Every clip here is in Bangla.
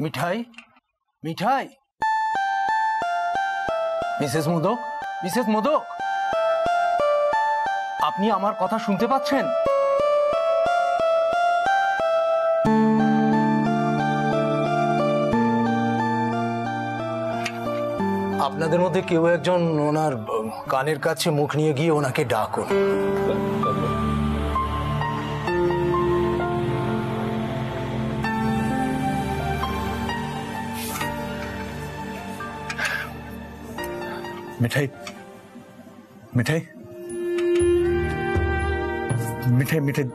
মিঠাই, মিঠাই, মিসেস মোদক, মিসেস মোদক, আপনি আমার কথা শুনতে পাচ্ছেন? আপনাদের মধ্যে কেউ একজন ওনার কানের কাছে মুখ নিয়ে গিয়ে ওনাকে ডাকুন। মিঠাই, মিঠাই, মিঠাই, মিঠাই,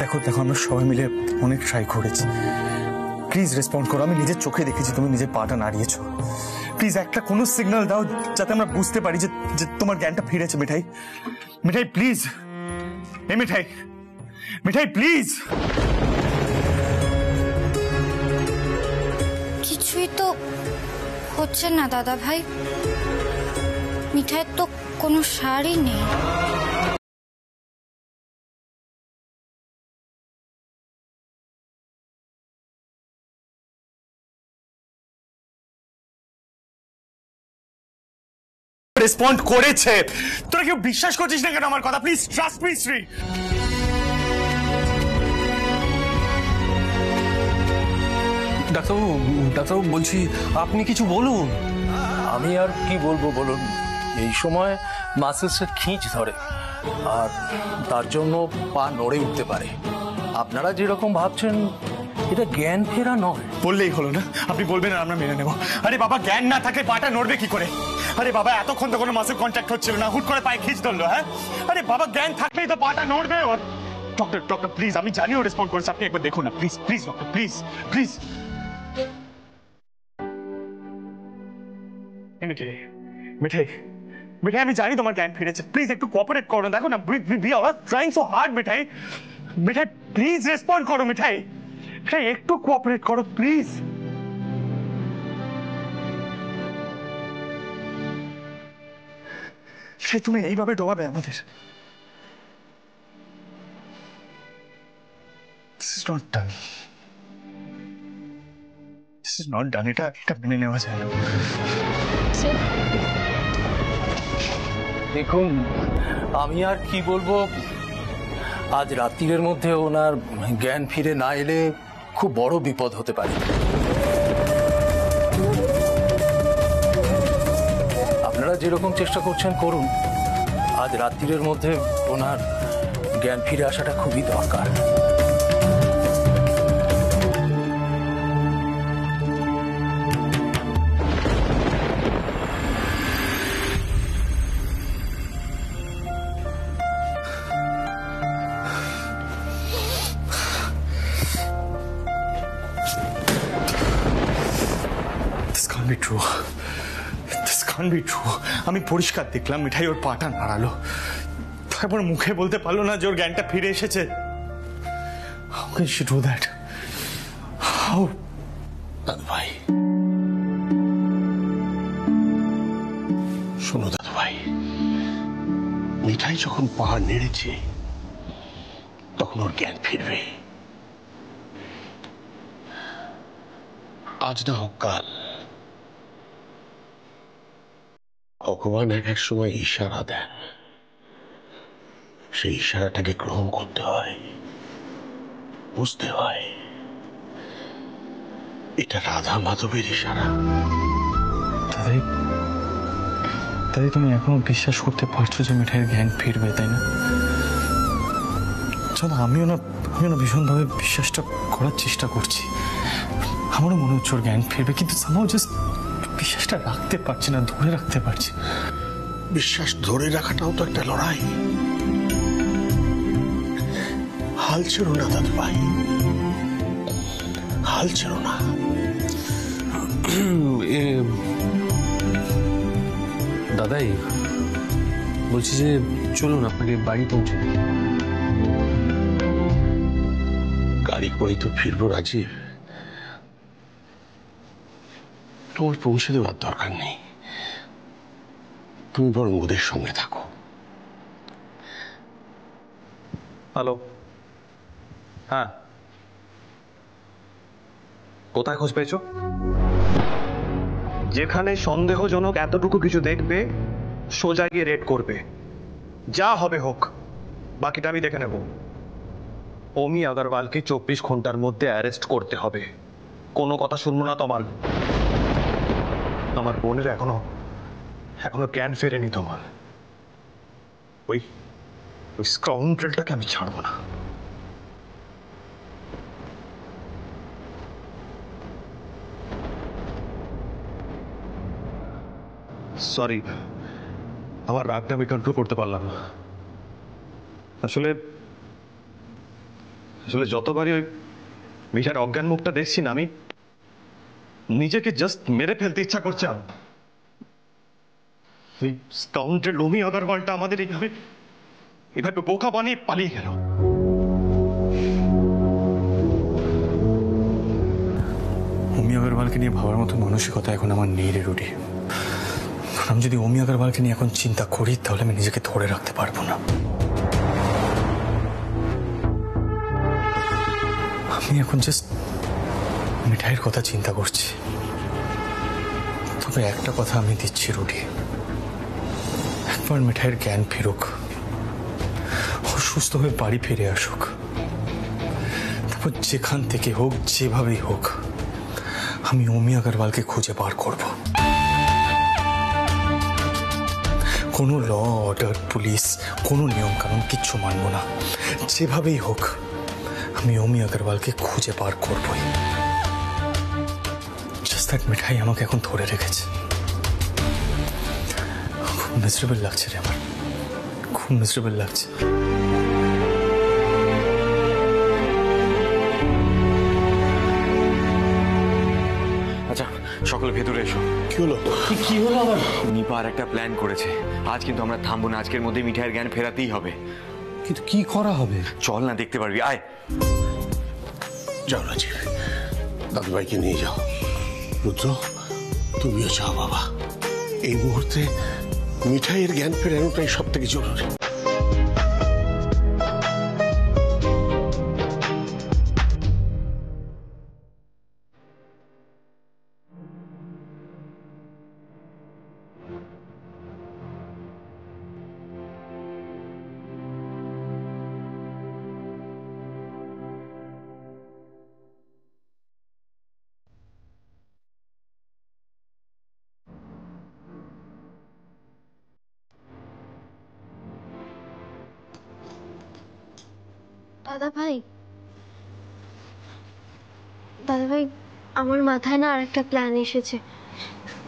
দেখো দেখো, আমরা সবাই মিলে অনেক ট্রাই করেছি। প্লিজ রেসপন্ড করো। আমি নিজের চোখে দেখেছি তুমি নিজের পাটা নাড়িয়েছো। প্লিজ একটা কোনো সিগন্যাল দাও যাতে আমরা বুঝতে পারি যে তোমার জ্ঞানটা ফিরেছে। মিঠাই, মিঠাই প্লিজ, এই মিঠাই, মিঠাই প্লিজ। কিছুই তো হচ্ছে না দাদা ভাই, মিঠাইয়ের তো কোনো সারই নেই। রেসপন্ড করেছে, তোরা কেউ বিশ্বাস করছিস না কেন আমার কথা? Please trust me Shri. ডাক্তারবাবু, ডাক্তারবাবু বলছি আপনি কিছু বলুন। আমি আর কি বলবো বলুন, এই সময় মাসেলসের খিঁচ ধরে আর তার জন্য পা নড়ে উঠতে পারে। আপনারা যেরকম ভাবছেন এটা জ্ঞান ফেরা নয়। বললেই হলো না, আপনি বলবেন আর আমরা মেনে নেব। আরে বাবা, জ্ঞান না থাকলে পাটা নড়বে কি করে? আরে বাবা, এতক্ষণ তো কোনো মাসেল কন্ট্যাক্ট হচ্ছিল না, হুট করে পায়ে খিঁচ ধরলো। হ্যাঁ, আরে বাবা, জ্ঞান থাকলেই তো পাটা নড়বে। ডক্টর, ডক্টর প্লিজ, আমি জানিও রেসপন্ড করেছি, আপনি একবার দেখুন না please, please doctor, please please. Mithai, Mithai, Mithai, আমি জানি তোমার জ্ঞান ফিরেছে, প্লিজ একটু কোঅপারেট করো। দেখো না, we are trying so hard. Mithai, Mithai please respond করো। মিঠাই, মিঠাই একটু কোঅপারেট করো প্লিজ। সে তুমি এইভাবে ডোবাবে আমাদের? This is not done. This is not done. এটা মেনে নেওয়া যায় না। দেখুন, আমি আর কি বলবো, আজ রাত্রির মধ্যে ওনার জ্ঞান ফিরে না এলে খুব বড় বিপদ হতে পারে। আপনারা যেরকম চেষ্টা করছেন করুন, আজ রাত্রির মধ্যে ওনার জ্ঞান ফিরে আসাটা খুবই দরকার। আমি পরিষ্কার দেখলাম মিঠাই ওর পাটা নাড়ালো, তারপর মুখে বলতে পারলো না যে ওর জ্ঞানটা ফিরে এসেছে। How can she do that? How? দাদু ভাই, শোনো দাদু ভাই, মিঠাই যখন পা নেড়েছে তখন ওর জ্ঞান ফিরবে। আজ না হোক কাল। ভগবান এক এক সময় ইশারা দেন, সেই ইশারাটাকে গ্রহণ করতে হয়, বুঝতে হয় এটা রাধা মাধবের ইশারা। তাই তুমি এখনো বিশ্বাস করতে পারছো যে মিঠাইয়ের জ্ঞান ফিরবে, তাই না? চলো, আমিও না ভীষণভাবে বিশ্বাসটা করার চেষ্টা করছি। আমারও মনে হচ্ছে ওর জ্ঞান ফিরবে, কিন্তু সামহাও জাস্ট বিশ্বাসটা রাখতে পারছি না, ধরে রাখতে পারছি। বিশ্বাস ধরে রাখাটাও তো একটা লড়াই। হাল ছেড়ো না দাদু ভাই, হাল ছেড়ো না। দাদাই বলছি যে চলুন আপনাকে বাড়ি পৌঁছে দিই। গাড়ি করেই তো ফিরবো রাজীব, তোমার পৌঁছে দেওয়ার দরকার নেই। তুমি বরং ওদের সঙ্গে থাকো। হ্যালো, হ্যাঁ কোথায় খোঁজ পেয়েছো? যেখানে সন্দেহজনক এতটুকু কিছু দেখবে সোজা গিয়ে রেড করবে, যা হবে হোক, বাকিটা আমি দেখে নেব। অমি আগরওয়ালকে 24 ঘন্টার মধ্যে অ্যারেস্ট করতে হবে। কোনো কথা শুনবো না তোমার। আমার বোনের এখনো জ্ঞান ফেরেনি তোমার। ওই স্কাউন্ড্রেলটাকে আমি ছাড়বো না। সরি, আমার রাগটা আমি কন্ট্রোল করতে পারলাম না। আসলে যতবারই ওই মিঠার অজ্ঞান মুখটা দেখছি না, আমি নিজেকে জাস্ট মেরে ফেলতে ইচ্ছা করছে। ওই স্কাউন্ড্রেল অমি আগরওয়ালটা আমাদের এইভাবে বোকা বানিয়ে পালিয়ে গেল। অমি আগরওয়ালকে নিয়ে ভাবার মতো মানসিকতা এখন আমার নেই রে রুডি। আমি যদি অমি আগরওয়ালকে নিয়ে এখন চিন্তা করি তাহলে আমি নিজেকে ধরে রাখতে পারবো না। আমি এখন জাস্ট মিঠাইয়ের কথা চিন্তা করছি। তবে একটা কথা আমি দিচ্ছি রুডি, একবার মিঠাইয়ের জ্ঞান ফিরুক, অসুস্থ হয়ে বাড়ি ফিরে আসুক, তারপর যেখান থেকে হোক যেভাবেই হোক আমি অমি আগরওয়ালকে খুঁজে বার করব। কোনো ল অর্ডার, পুলিশ, কোনো নিয়ম কানুন কিচ্ছু মানব না। যেভাবেই হোক আমি অমি আগরওয়ালকে খুঁজে বার করবই। জাস্ট দ্যাট মিঠাই আমাকে এখন ধরে রেখেছে। খুব মিজারেবল লাগছে রে আমার, খুব মিজারেবল লাগছে। আচ্ছা সকলে ভেতরে এসো। কি হলো? কি হলো আবার? নিপা আর একটা প্ল্যান করেছে। আজ কিন্তু আমরা থামবো না, আজকের মধ্যে মিঠাইয়ের জ্ঞান ফেরাতেই হবে। কিন্তু কি করা হবে? চল না, দেখতে পারবি, আয়। যাও রাজীব, দাদুভাইকে নিয়ে যাও। রুদ্র, তুমিও যাও বাবা। এই মুহূর্তে মিঠাইয়ের জ্ঞান ফেরানোটাই সব থেকে জরুরি। দাদা ভাই, আমার মাথায় না আরেকটা প্ল্যান এসেছে।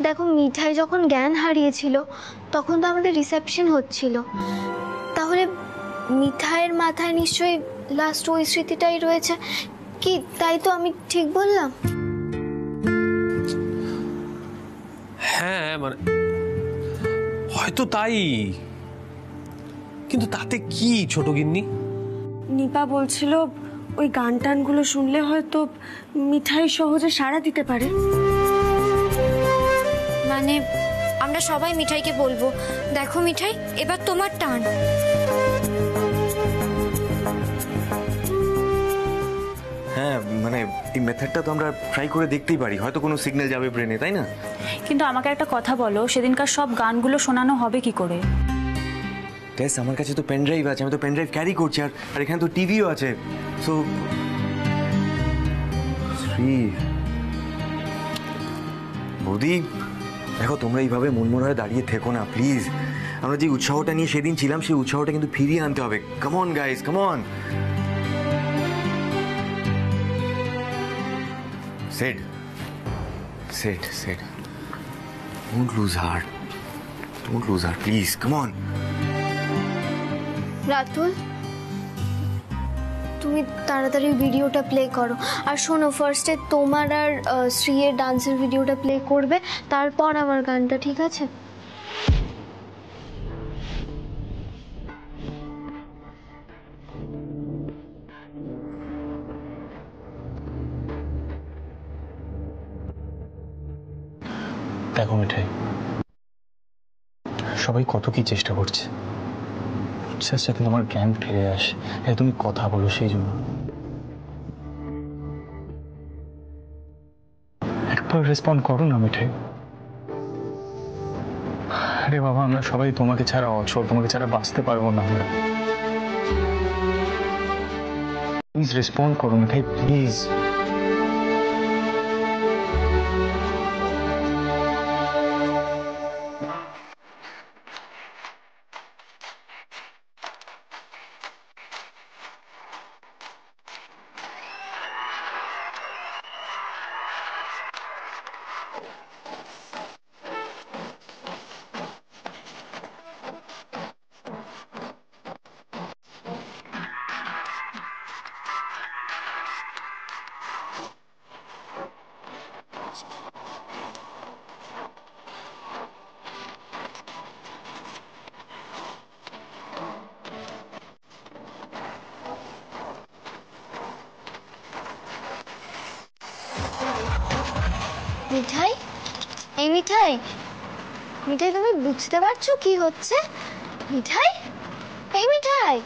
দেখো, মিঠাই যখন জ্ঞান হারিয়েছিল তখন তো আমাদের রিসেপশন হচ্ছিল। তাহলে মিঠাইয়ের মাথায় নিশ্চয়ই লাস্ট ওই স্মৃতিটাই রয়েছে কি? তাই তো আমি ঠিক বললাম? হ্যাঁ মানে হয়তো তাই, কিন্তু তাতে কি ছোট গিন্নি? নিপা বলছিল ওই গান টানগুলো শুনলে হয়তো মিঠাই সহজে সাড়া দিতে পারে। মানে আমরা সবাই মিঠাইকে বলবো, দেখো মিঠাই, এবার তোমার টান। হ্যাঁ মানে এই মেথডটা তো আমরা ট্রাই করে দেখতেই পারি, হয়তো কোনো সিগন্যাল যাবে ব্রেনে, তাই না? কিন্তু আমাকে একটা কথা বলো, সেদিনকার সব গানগুলো শোনানো হবে কি করে? টেস, আমার কাছে তো পেন ড্রাইভ আছে, আমি তো পেন ড্রাইভ ক্যারি করছি, আর এখানে তো টিভিও আছে। সো বৌদি দেখো, তোমরা এইভাবে মনমরা হয়ে দাঁড়িয়ে থেকো না প্লিজ। আমরা যে উৎসাহটা নিয়ে সেদিন ছিলাম সেই উৎসাহটা কিন্তু ফিরিয়ে আনতে হবে। Come on guys, come on. Set set set don't lose heart, don't lose heart please, come on. Ratul, তুমি তাড়াতাড়ি ভিডিওটা প্লে করো। আর শোনো, ফার্স্টে তোমার আর শ্রীয়ের ডান্সের ভিডিওটা প্লে করবে, তারপর আমার গানটা, ঠিক আছে? দেখো মিঠাই, সবাই কত কি চেষ্টা করছে যাতে তোমার জ্ঞান ফিরে আসে, তুমি কথা বলো সেই জন্য। রেসপন্ড করো না মিঠাই। আরে বাবা, আমরা সবাই তোমাকে ছাড়া অচল, তোমাকে ছাড়া বাঁচতে পারবো না আমরা। প্লিজ রেসপন্ড করো মিঠাই, প্লিজ। মিঠাই, এই মিঠাই, মিঠাই তুমি বুঝতে পারছো কি হচ্ছে? মিঠাই, এই মিঠাই।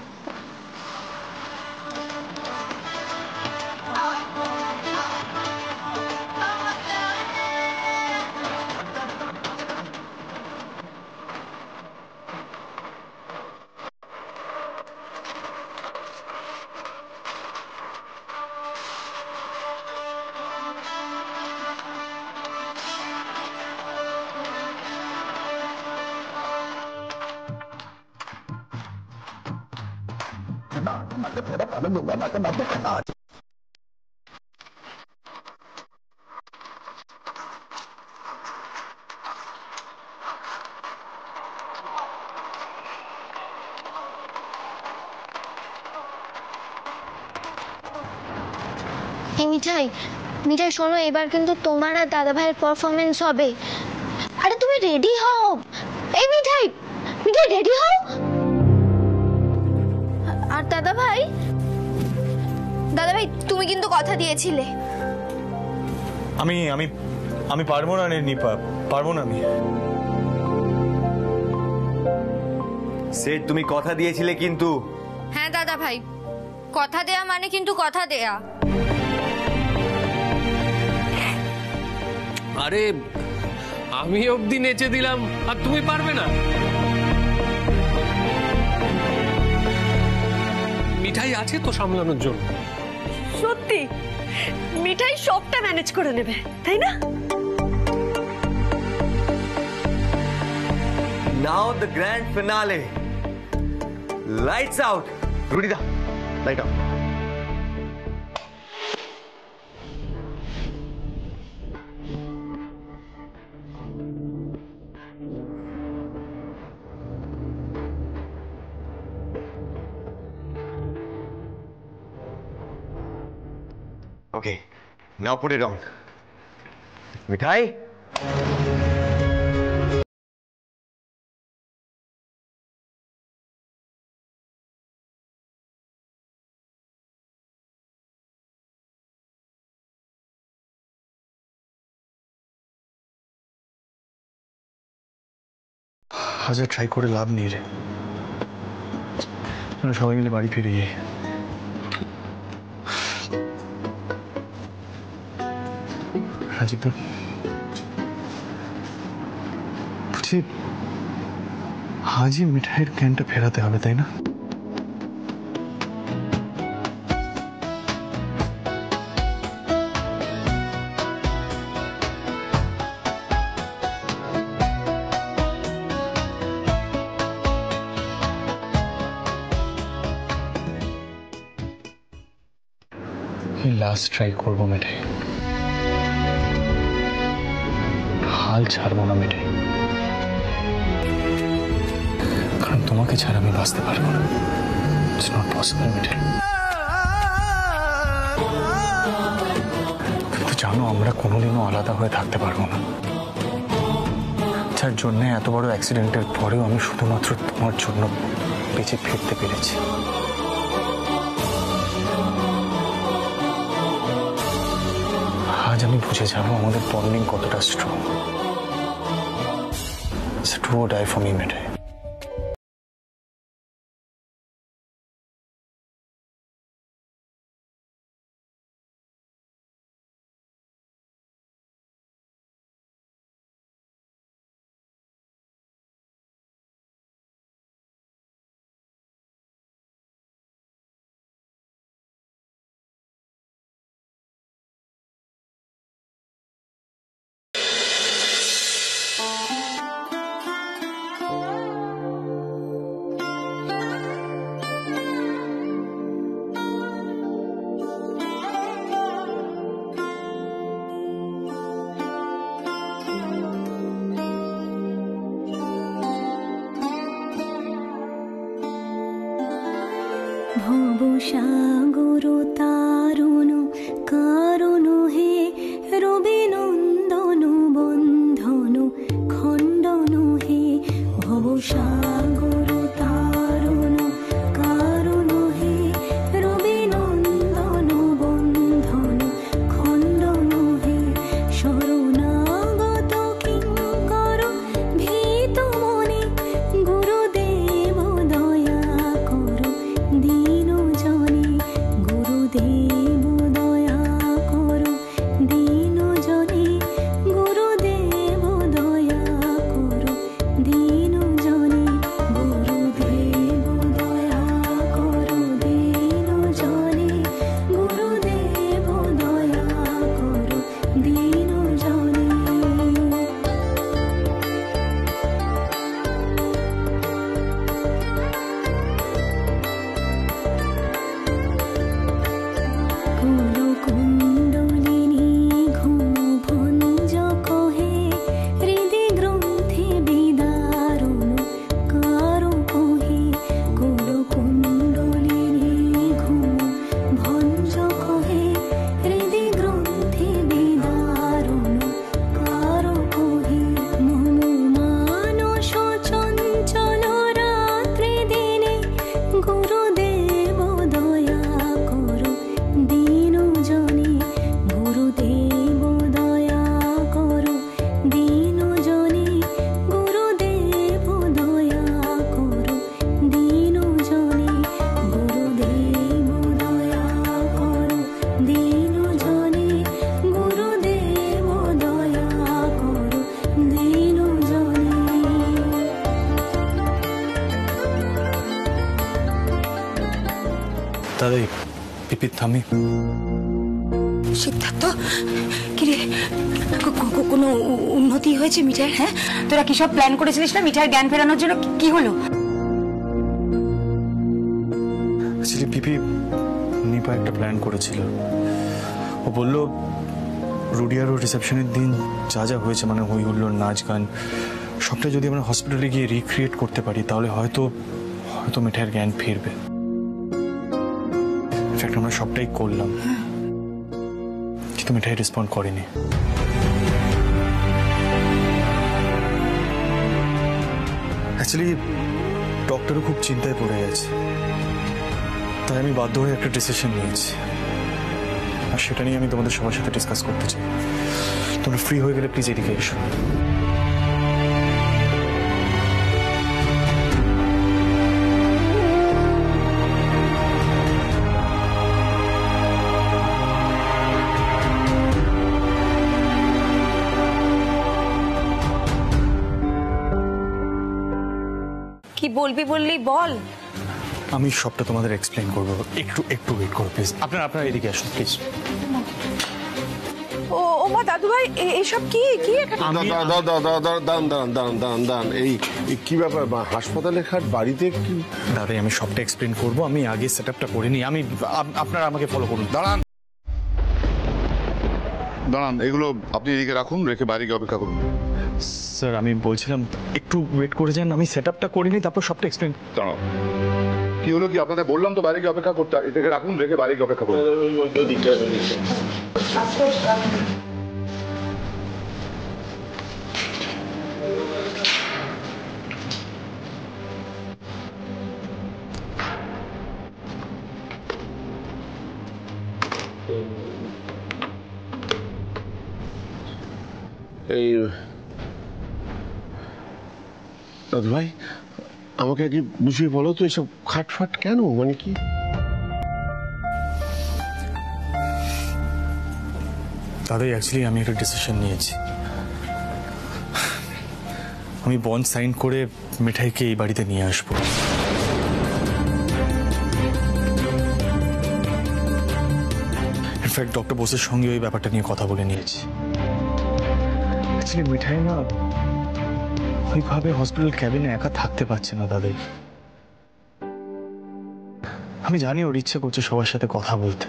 এই মিঠাই, মিঠাই শোনো, এবার কিন্তু তোমার আর দাদা ভাইয়ের পারফরমেন্স হবে। আরে তুমি রেডি হও। এই মিঠাই, মিঠাই রেডি হও। আর দাদা ভাই, দাদা ভাই তুমি কিন্তু কথা দিয়েছিলে। আমি আমি আমি পারবো না রে নিপা, পারবো না আমি। সেট, তুমি কথা দিয়েছিলে কিন্তু। হ্যাঁ দাদা ভাই, কথা দেয়া মানে কিন্তু কথা দেয়া। আরে আমি অবধি নেচে দিলাম আর তুমি পারবে না? মিঠাই আছে তো সামলানোর জন্য। সত্যি মিঠাই সবটা ম্যানেজ করে নেবে, তাই না? Now the grand finale, lights out. রুডিদা, light out. Okay, now put it on. Mithai, হাজার ট্রাই করে লাভ নেই রে, আমরা সবাই মিলে বাড়ি ফিরে যাই। রাজীব দা, বলছি আজই মিঠাইয়ের ক্যানটা ফেরাতে হবে, তাই না? লাস্ট ট্রাই করবো মিঠাই, হাল ছাড়বো না মিঠাই, কারণ তোমাকে ছাড়া আমি বাঁচতে পারবো না। ইটস নট পসিবল মিঠাই। কিন্তু জানো, আমরা কোনোদিনও আলাদা হয়ে থাকতে পারবো না। যার জন্য এত বড় অ্যাক্সিডেন্টের পরেও আমি শুধুমাত্র তোমার জন্য বেঁচে ফিরতে পেরেছি। আজ আমি বুঝে যাবো আমাদের বন্ডিং কতটা strong. It's a do or die for me, মিঠাই। ভবসাগর তারুণ কারণ হে রবি নন্দন বন্ধন খণ্ডন হে ভবসাগর তারুণ কারণ হে রবি নন্দন বন্ধন খণ্ডন হে শরণাগত কিঙ্কর ভীত মনে গুরুদেব দয়া কর দীন জনে গুরুদেব দয়া কর দীন জনে গুরুদেব দয়া কর দীন জনে গুরুদেব দয়া কর দীন জনে গুরুদেব দয়া কর দীন জনে কুলকুণ্ডলিনী ঘুম ভঞ্জ কহে হৃদি গ্রন্থি বিদারুণ কারো কহে কুলকুণ্ডলিনী ঘুম ভঞ্জ কহে হৃদি গ্রন্থি বিদারুণ কারো কহে মম মানস চঞ্চল রাত্রি দিনে গুরুদেব দয়া কর দীন জনে গুরুদেব দয়া কর দীন জনে গুরুদেব দয়া কর দীন জনে গুরুদেব দয়া কর দীন জনে গুরুদেব দয়া কর দীন জনে দাদাই পিপির থামি। সিদ্ধার্থ কিরে কোনো উন্নতি হয়েছে মিঠাই? হ্যাঁ, তোরা কি সব প্ল্যান করেছিলিস না মিঠাইয়ের জ্ঞান ফেরানোর জন্য? কি হলো? অ্যাকচুয়ালি পিপি নিপা একটা প্ল্যান করেছিল। ও বলল রুডিয়ারও রিসেপশনের দিন যা যা হয়েছে, মানে হই হুল্লোড়, নাচ গান, সবটা যদি আমরা হসপিটালে গিয়ে রিক্রিয়েট করতে পারি তাহলে হয়তো মিঠাইয়ের জ্ঞান ফিরবে। ইনফ্যাক্ট আমরা সবটাই করলাম, কিন্তু মিঠাই রেসপন্ড করেনি। অ্যাকচুয়ালি ডক্টরও খুব চিন্তায় পড়ে গেছে, তাই আমি বাধ্য হয়ে একটা ডিসিশন নিয়েছি, আর সেটা নিয়ে আমি তোমাদের সবার সাথে ডিসকাস করতে চাই। তোমরা ফ্রি হয়ে গেলে প্লিজ এদিকে এসো। কি বলবি বললি বল। আমি সবটা তোমাদের এক্সপ্লেন করবো, একটু ওয়েট করো প্লিজ। আপনারা এদিকে আসুন প্লিজ। ও মা দাদু ভাই এসব কি কি দাঁড়ান, এই কি ব্যাপার? হাসপাতালে খাট বাড়িতে কি? দাদাই আমি সবটা এক্সপ্লেন করবো, আমি আগে সেট আপটা করে নিই। আপনারা আমাকে ফলো করুন। দাঁড়ান, এগুলো আপনি এদিকে রাখুন, রেখে বাইরে গিয়ে অপেক্ষা করুন। স্যার আমি বলছিলাম একটু ওয়েট করে যান, আমি সেট আপটা করে নিই, তারপর সবটা এক্সপ্লেন। দাঁড়াও, কি হলো কি? আপনাদের বললাম তো বাইরে গিয়ে অপেক্ষা করতে। এটাকে রাখুন, রেখে বাইরে গিয়ে অপেক্ষা করুন। এই দাদু ভাই, আমাকে আগে বুঝিয়ে বলো তো এসব খাটফাট কেন, মানে কি? দাদাই অ্যাকচুয়ালি আমি একটা ডিসিশন নিয়েছি। আমি বন্ড সাইন করে মিঠাইকে এই বাড়িতে নিয়ে আসবো। ইনফ্যাক্ট ডক্টর বোসের সঙ্গে ওই ব্যাপারটা নিয়ে কথা বলে নিয়েছি। অ্যাকচুয়ালি মিঠাই না ওইভাবে হসপিটাল ক্যাবিনে একা থাকতে পারছে না দাদাই। আমি জানি ওর ইচ্ছে করছে সবার সাথে কথা বলতে,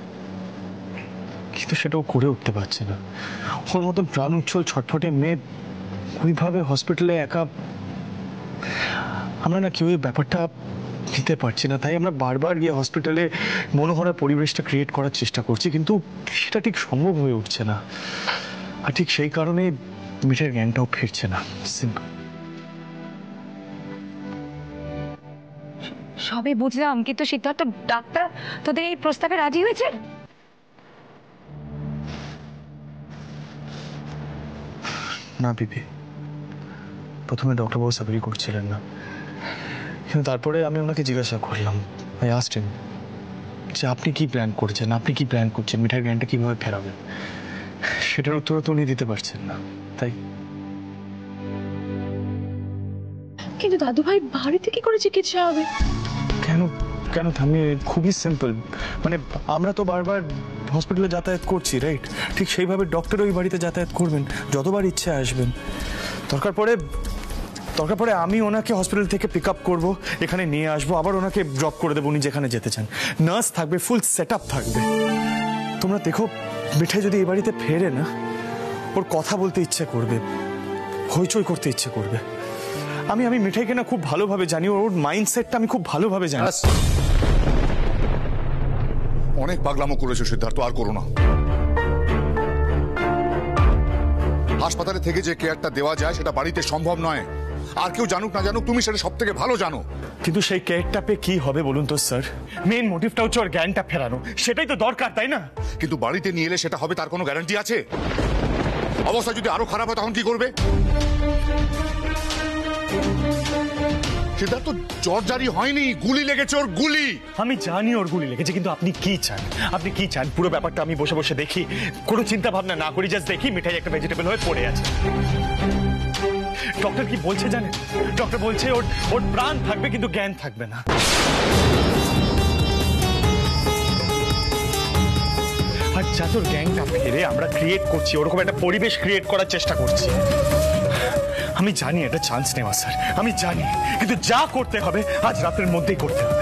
কিন্তু সেটাও করে উঠতে পারছে না। ওর মতন প্রাণ উচ্ছল ছটফটে মেয়ে ওইভাবে হসপিটালে একা, আমরা না কেউ ব্যাপারটা নিতে পারছি না, তাই আমরা বারবার গিয়ে হসপিটালে মনোহরা পরিবেশটা ক্রিয়েট করার চেষ্টা করছি, কিন্তু সেটা ঠিক সম্ভব হয়ে উঠছে না। আর ঠিক সেই কারণে মিঠাইয়ের জ্ঞানটাও ফিরছে না। সিম্পল। সবে বুঝলাম, কিন্তু সিদ্ধার্থ ডাক্তার তোদের এই প্রস্তাবে রাজি হয়েছে? না বিপি, প্রথমে ডক্টরবাবু সাবরি করছিলেন না, কিন্তু তারপরে আমি ওনাকে জিজ্ঞাসা করলাম, আই আস্কড হিম যে আপনি কি প্ল্যান করছেন, আপনি কি প্ল্যান করছেন, মিঠাইয়ের জ্ঞানটা কিভাবে ফেরাবেন? সেটার উত্তর তো উনি দিতে পারছেন না। তাই কিন্তু দাদু ভাই বাড়িতে কি করে চিকিৎসা হবে? কেন কেন আমি খুবই সিম্পল, মানে আমরা তো বারবার হসপিটালে যাতায়াত করছি, রাইট? ঠিক সেইভাবে ডক্টর ওই বাড়িতে যাতায়াত করবেন, যতবার ইচ্ছে আসবেন। দরকার পড়ে আমি ওনাকে হসপিটাল থেকে পিক আপ করবো, এখানে নিয়ে আসবো, আবার ওনাকে ড্রপ করে দেবো উনি যেখানে যেতে চান। নার্স থাকবে, ফুল সেট আপ থাকবে। তোমরা দেখো, মিঠাই যদি এই বাড়িতে ফেরে না, ওর কথা বলতে ইচ্ছে করবে, হইচই করতে ইচ্ছে করবে। আমি মিঠাইকে না খুব ভালোভাবে জানি, ওর মাইন্ডসেটটা আমি খুব ভালোভাবে জানি। অনেক পাগলামো করেছো সিদ্ধার্থ, আর করো না। হাসপাতালে থেকে যে কেয়ারটা দেওয়া যায় সেটা বাড়িতে সম্ভব নয়। আর কেউ জানুক না জানুক, তুমি সেটা সব থেকে ভালো জানো। কিন্তু সেই কেয়ারটা পেয়ে কি হবে বলুন তো স্যার? মেইন মোটিভটা হচ্ছে ওর জ্ঞানটা ফেরানো, সেটাই তো দরকার, তাই না? কিন্তু বাড়িতে নিয়ে এলে সেটা হবে তার কোনো গ্যারান্টি আছে? অবস্থা যদি আরো খারাপ হয় তখন কি করবে? সিদ্ধার্থ, জ্বর জারি হয়নি, গুলি লেগেছে ওর, গুলি। আমি জানি ওর গুলি লেগেছে, কিন্তু আপনি কি চান? আপনি কি চান? পুরো ব্যাপারটা আমি বসে বসে দেখি, কোনো চিন্তা ভাবনা না করি, জাস্ট দেখি মিঠাই একটা ভেজিটেবল হয়ে পড়ে আছে। ডক্টর কি বলছে জানেন? ডক্টর বলছে ওর প্রাণ থাকবে কিন্তু জ্ঞান থাকবে না। আর যাতে ওর জ্ঞানটা ফিরে আমরা ক্রিয়েট করছি, ওরকম একটা পরিবেশ ক্রিয়েট করার চেষ্টা করছি। আমি জানি এটা চান্স নেওয়া স্যার, আমি জানি, কিন্তু যা করতে হবে আজ রাতের মধ্যেই করতে হবে।